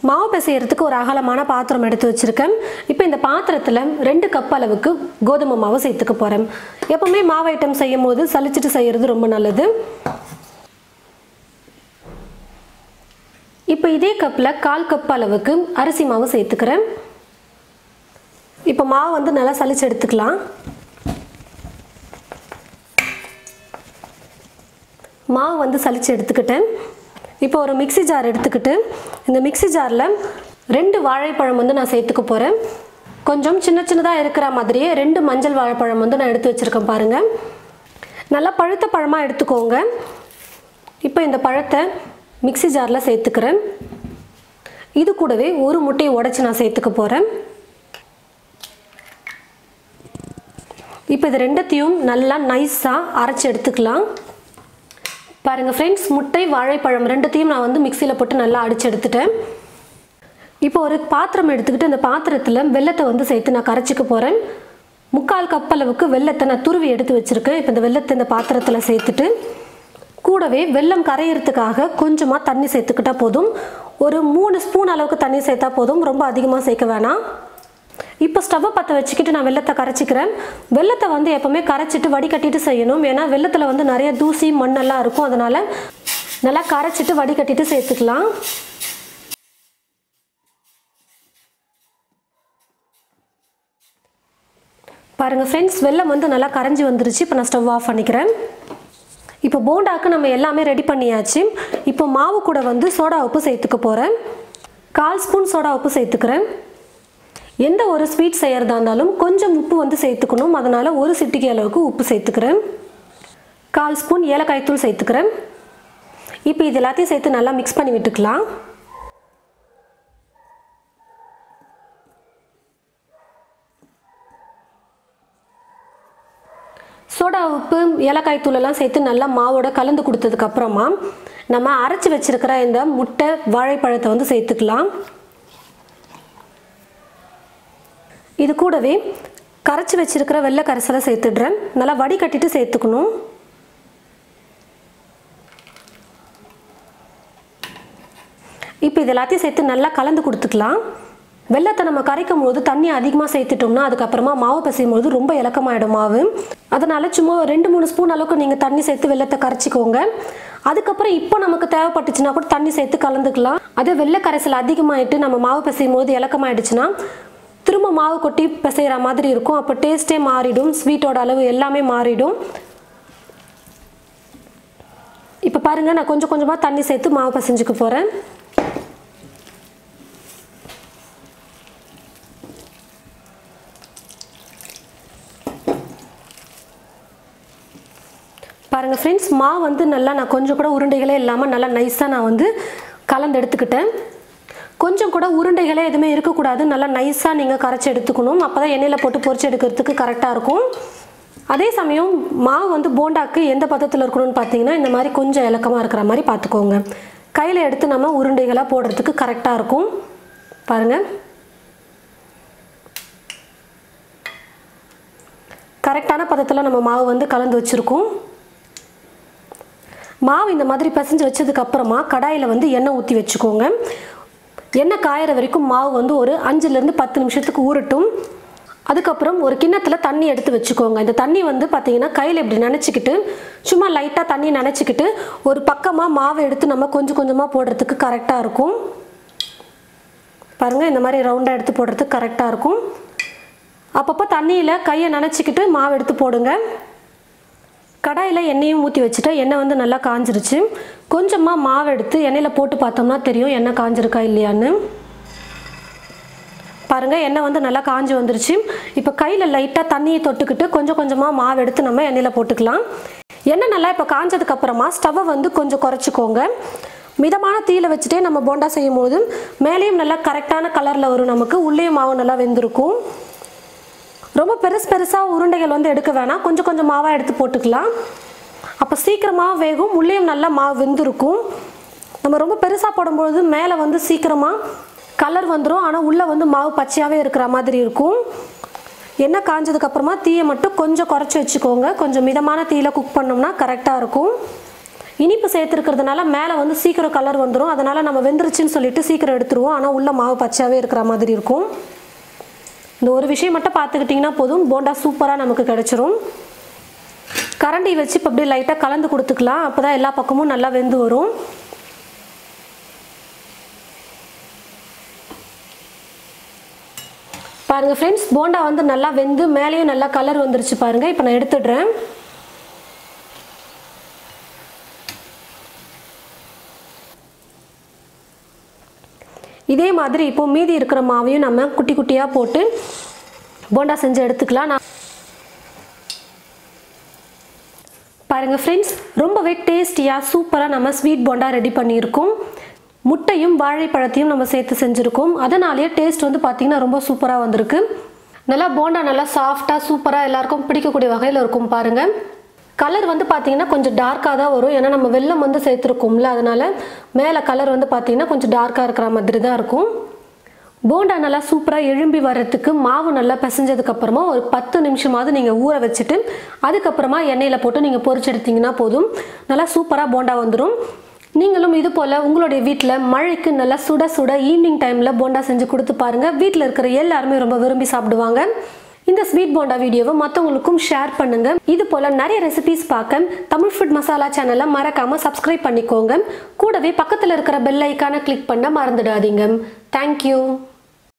மாவு பிசையறதுக்கு ஒரு அகலமான பாத்திரம் எடுத்து வச்சிருக்கேன். இப்போ இந்த பாத்திரத்தில் 2 கப் அளவுக்கு கோதுமை மாவு சேர்த்துக்க போகிறேன். எப்பவுமே மாவு ஐட்டம் செய்யும் போது சலிச்சிட்டு செய்கிறது ரொம்ப நல்லது. இப்போ இதே கப்பில் 1/4 கப் அளவுக்கு அரிசி மாவு சேர்த்துக்கிறேன். இப்போ மாவு வந்து நல்லா சலிச்சு எடுத்துக்கலாம். மாவு வந்து சலிச்சு எடுத்துக்கிட்டேன். இப்போ ஒரு மிக்ஸி ஜார் எடுத்துக்கிட்டு இந்த மிக்ஸி ஜாரில் 2 வாழைப்பழம் வந்து நான் சேர்த்துக்க போகிறேன். கொஞ்சம் சின்ன சின்னதாக இருக்கிற மாதிரியே 2 மஞ்சள் வாழைப்பழம் வந்து நான் எடுத்து வச்சுருக்கேன் பாருங்கள். நல்லா பழுத்த பழமாக எடுத்துக்கோங்க. இப்போ இந்த பழத்தை மிக்ஸி ஜாரில் சேர்த்துக்கிறேன். இது கூடவே ஒரு முட்டையை உடைச்சி நான் சேர்த்துக்க போகிறேன். இப்போ இது ரெண்டத்தையும் நல்லா நைஸாக அரைச்சி எடுத்துக்கலாம். பாருங்கள் ஃப்ரெண்ட்ஸ், முட்டை வாழைப்பழம் ரெண்டுத்தையும் நான் வந்து மிக்சியில் போட்டு நல்லா அடித்து எடுத்துட்டேன். இப்போ ஒரு பாத்திரம் எடுத்துக்கிட்டு அந்த பாத்திரத்தில் வெல்லத்தை வந்து சேர்த்து நான் கரைச்சிக்க போகிறேன். 3/4 கப் அளவுக்கு வெல்லத்தை நான் துருவி எடுத்து வச்சுருக்கேன். இப்போ இந்த வெல்லத்தை இந்த பாத்திரத்தில் சேர்த்துட்டு கூடவே வெல்லம் கரையிறதுக்காக கொஞ்சமாக தண்ணி சேர்த்துக்கிட்டால் போதும். ஒரு 3 ஸ்பூன் அளவுக்கு தண்ணி சேர்த்தா போதும், ரொம்ப அதிகமாக சேர்க்க வேணாம். இப்போ ஸ்டவ்வை பற்ற வச்சுக்கிட்டு நான் வெல்லத்தை கரைச்சிக்கிறேன். வெல்லத்தை வந்து எப்போவுமே கரைச்சிட்டு வடிகட்டிட்டு செய்யணும். ஏன்னா வெல்லத்தில் வந்து நிறைய தூசி மண்ணெல்லாம் இருக்கும். அதனால் நல்லா கரைச்சிட்டு வடிகட்டிட்டு சேர்த்துக்கலாம். பாருங்கள் ஃப்ரெண்ட்ஸ், வெல்லம் வந்து நல்லா கரைஞ்சி வந்துருச்சு. இப்போ நான் ஸ்டவ் ஆஃப் பண்ணிக்கிறேன். இப்போ போண்டாக்கு நம்ம எல்லாமே ரெடி பண்ணியாச்சு. இப்போ மாவு கூட வந்து சோடா உப்பு சேர்த்துக்க போகிறேன். 1/4 ஸ்பூன் சோடா உப்பு சேர்த்துக்கிறேன். எந்த ஒரு ஸ்வீட் செய்கிறதா இருந்தாலும் கொஞ்சம் உப்பு வந்து சேர்த்துக்கணும். அதனால் ஒரு சிட்டிகை அளவுக்கு உப்பு சேர்த்துக்கிறேன். 1/4 ஸ்பூன் ஏலக்காய் தூள் சேர்த்துக்கிறேன். இப்போ இது எல்லாத்தையும் சேர்த்து நல்லா மிக்ஸ் பண்ணி விட்டுக்கலாம். சோடா உப்பு ஏலக்காய் தூளெல்லாம் சேர்த்து நல்லா மாவோட கலந்து கொடுத்ததுக்கப்புறமா நம்ம அரைச்சி வச்சுருக்கிற இந்த முட்டை வாழைப்பழத்தை வந்து சேர்த்துக்கலாம். இது கூடவே கரைச்சி வச்சிருக்கிற வெள்ளை கரைசலை சேர்த்துடுறேன். நல்லா வடிகட்டிட்டு சேர்த்துக்கணும். இப்போ இது எல்லாத்தையும் சேர்த்து நல்லா கலந்து கொடுத்துக்கலாம். வெள்ளத்தை நம்ம கரைக்கும் போது தண்ணி அதிகமாக சேர்த்துட்டோம்னா அதுக்கப்புறமா மாவு பிசையும் போது ரொம்ப இலக்கமாயிடும் மாவு. அதனால சும்மா 2-3 ஸ்பூன் அளவுக்கு நீங்கள் தண்ணி சேர்த்து வெள்ளத்தை கரைச்சிக்கோங்க. அதுக்கப்புறம் இப்போ நமக்கு தேவைப்பட்டுச்சுன்னா கூட தண்ணி சேர்த்து கலந்துக்கலாம். அதே வெள்ளை கரைசல் அதிகமாகிட்டு நம்ம மாவு பிசையும் போது இலக்கமாயிடுச்சுன்னா திரும்ப மாவு கொட்டி பிசைகிற மாதிரி இருக்கும். அப்போ டேஸ்ட்டே மாறிடும், ஸ்வீட்டோட அளவு எல்லாமே மாறிடும். இப்போ பாருங்கள், நான் கொஞ்சம் கொஞ்சமாக தண்ணி சேர்த்து மாவு பிசைஞ்சுக்க போகிறேன். பாருங்கள் ஃப்ரெண்ட்ஸ், மாவு வந்து நல்லா நான் கொஞ்சம் கூட உருண்டைகளே இல்லாமல் நல்லா நைஸாக நான் வந்து கலந்து எடுத்துக்கிட்டேன். கொஞ்சம் கூட உருண்டைகளே எதுவுமே இருக்கக்கூடாது. நல்லா நைஸாக நீங்கள் கரைச்சி எடுத்துக்கணும். அப்போ தான் எண்ணெயில் போட்டு பொரிச்சு எடுக்கிறதுக்கு கரெக்டாக இருக்கும். அதே சமயம் மாவு வந்து போண்டாக்கு எந்த பதத்தில் இருக்கணும்னு பார்த்தீங்கன்னா இந்த மாதிரி கொஞ்சம் இலக்கமாக இருக்கிற மாதிரி பார்த்துக்கோங்க. கையில் எடுத்து நம்ம உருண்டைகளாக போடுறதுக்கு கரெக்டாக இருக்கும். பாருங்கள், கரெக்டான பதத்தில் நம்ம மாவு வந்து கலந்து வச்சுருக்கோம். மாவு இந்த மாதிரி பிசைஞ்சு வச்சதுக்கப்புறமா கடாயில் வந்து எண்ணெய் ஊற்றி வச்சுக்கோங்க. எண்ணெய் காயிற வரைக்கும் மாவு வந்து ஒரு 5-10 நிமிஷத்துக்கு ஊறட்டும். அதுக்கப்புறம் ஒரு கிண்ணத்தில் தண்ணி எடுத்து வச்சுக்கோங்க. இந்த தண்ணி வந்து பார்த்தீங்கன்னா கையில் இப்படி நினச்சிக்கிட்டு சும்மா லைட்டாக தண்ணி நினச்சிக்கிட்டு ஒரு பக்கமாக மாவை எடுத்து நம்ம கொஞ்சம் கொஞ்சமாக போடுறதுக்கு கரெக்டாக இருக்கும். பாருங்கள், இந்த மாதிரி ரவுண்டாக எடுத்து போடுறதுக்கு கரெக்டாக இருக்கும். அப்பப்போ தண்ணியில் கையை நினச்சிக்கிட்டு மாவு எடுத்து போடுங்க. கடாயில் எண்ணெயும் ஊற்றி வச்சுட்டா எண்ணெய் வந்து நல்லா காஞ்சிருச்சு. கொஞ்சமாக மாவு எடுத்து எண்ணெயில் போட்டு பார்த்தோம்னா தெரியும் எண்ணெய் காஞ்சிருக்கா இல்லையான்னு. பாருங்கள், எண்ணெய் வந்து நல்லா காஞ்சி வந்துருச்சு. இப்போ கையில் லைட்டாக தண்ணியை தொட்டுக்கிட்டு கொஞ்சம் கொஞ்சமாக மாவு எடுத்து நம்ம எண்ணெயில் போட்டுக்கலாம். எண்ணெய் நல்லா இப்போ காஞ்சதுக்கப்புறமா ஸ்டவ்வை வந்து கொஞ்சம் குறைச்சிக்கோங்க. மிதமான தீயில் வச்சுட்டே நம்ம போண்டா செய்யும் போது மேலேயும் நல்லா கரெக்டான கலரில் வரும், நமக்கு உள்ளேயும் மாவு நல்லா வெந்திருக்கும். ரொம்ப பெருசாக உருண்டைகள் வந்து எடுக்க வேணாம், கொஞ்சம் கொஞ்சம் மாவாக எடுத்து போட்டுக்கலாம். அப்போ சீக்கிரமாக வேகும், உள்ளேயும் நல்லா மாவு வெந்திருக்கும். நம்ம ரொம்ப பெருசாக போடும்பொழுது மேலே வந்து சீக்கிரமாக கலர் வந்துடும், ஆனால் உள்ளே வந்து மாவு பச்சையாகவே இருக்கிற மாதிரி இருக்கும். எண்ணெய் காஞ்சதுக்கப்புறமா தீயை மட்டும் கொஞ்சம் குறைச்சி வச்சுக்கோங்க. கொஞ்சம் மிதமான தீயில் குக் பண்ணோம்னா கரெக்டாக இருக்கும். இனிப்பு சேர்த்துருக்கிறதுனால மேலே வந்து சீக்கிரம் கலர் வந்துடும். அதனால் நம்ம வெந்துருச்சுன்னு சொல்லிட்டு சீக்கிரம் எடுத்துருவோம். ஆனால் உள்ள மாவு பச்சாவே இருக்கிற மாதிரி இருக்கும். இந்த ஒரு விஷயம் மட்டும் பார்த்துக்கிட்டிங்கன்னா போதும், போண்டா சூப்பராக நமக்கு கிடச்சிரும். கரண்டி வச்சு இப்போ அப்படியே லைட்டாக கலந்து கொடுத்துக்கலாம். அப்போ தான் எல்லா பக்கமும் நல்லா வெந்து வரும். பாருங்கள் ஃப்ரெண்ட்ஸ், போண்டா வந்து நல்லா வெந்து மேலேயும் நல்லா கலர் வந்துருச்சு பாருங்கள். இப்போ நான் எடுத்துடுறேன். இதே மாதிரி இப்போ மீதி இருக்கிற மாவையும் நம்ம குட்டி குட்டியாக போட்டு போண்டா செஞ்சு எடுத்துக்கலாம். பாருங்கள் ஃப்ரெண்ட்ஸ், ரொம்பவே டேஸ்டியாக சூப்பராக நம்ம ஸ்வீட் போண்டா ரெடி பண்ணியிருக்கோம். முட்டையும் வாழைப்பழத்தையும் நம்ம சேர்த்து செஞ்சுருக்கோம். அதனாலேயே டேஸ்ட் வந்து பார்த்திங்கன்னா ரொம்ப சூப்பராக வந்திருக்கு. நல்லா போண்டா நல்லா சாஃப்டாக சூப்பராக எல்லாருக்கும் பிடிக்கக்கூடிய வகையில் இருக்கும். பாருங்கள், கலர் வந்து பார்த்திங்கன்னா கொஞ்சம் டார்க்காக தான் வரும். ஏன்னா நம்ம வெல்லம் வந்து சேர்த்துருக்கோம்ல, அதனால் மேலே கலர் வந்து பார்த்திங்கன்னா கொஞ்சம் டார்க்காக இருக்கிற மாதிரி தான் இருக்கும். போண்டா நல்லா சூப்பராக எழும்பி வர்றதுக்கு மாவு நல்லா பிசைஞ்சதுக்கப்புறமா ஒரு 10 நிமிஷமாவது நீங்கள் ஊற வச்சுட்டு அதுக்கப்புறமா எண்ணெயில் போட்டு நீங்கள் பொரிச்சு எடுத்திங்கன்னா போதும், நல்லா சூப்பராக போண்டா வந்துடும். நீங்களும் இது போல் உங்களுடைய வீட்டில் மழைக்கு நல்லா சுட சுட ஈவினிங் டைமில் போண்டா செஞ்சு கொடுத்து பாருங்கள். வீட்டில் இருக்கிற எல்லாருமே ரொம்ப விரும்பி சாப்பிடுவாங்க. இந்த ஸ்வீட் போண்டா வீடியோவை மற்றவங்களுக்கும் ஷேர் பண்ணுங்கள். இது போல் நிறைய ரெசிபிஸ் பார்க்க தமிழ் ஃபுட் மசாலா சேனலை மறக்காமல் சப்ஸ்கிரைப் பண்ணிக்கோங்க. கூடவே பக்கத்தில் இருக்கிற பெல் ஐக்கானை கிளிக் பண்ண மறந்துடாதீங்க. தேங்க்யூ.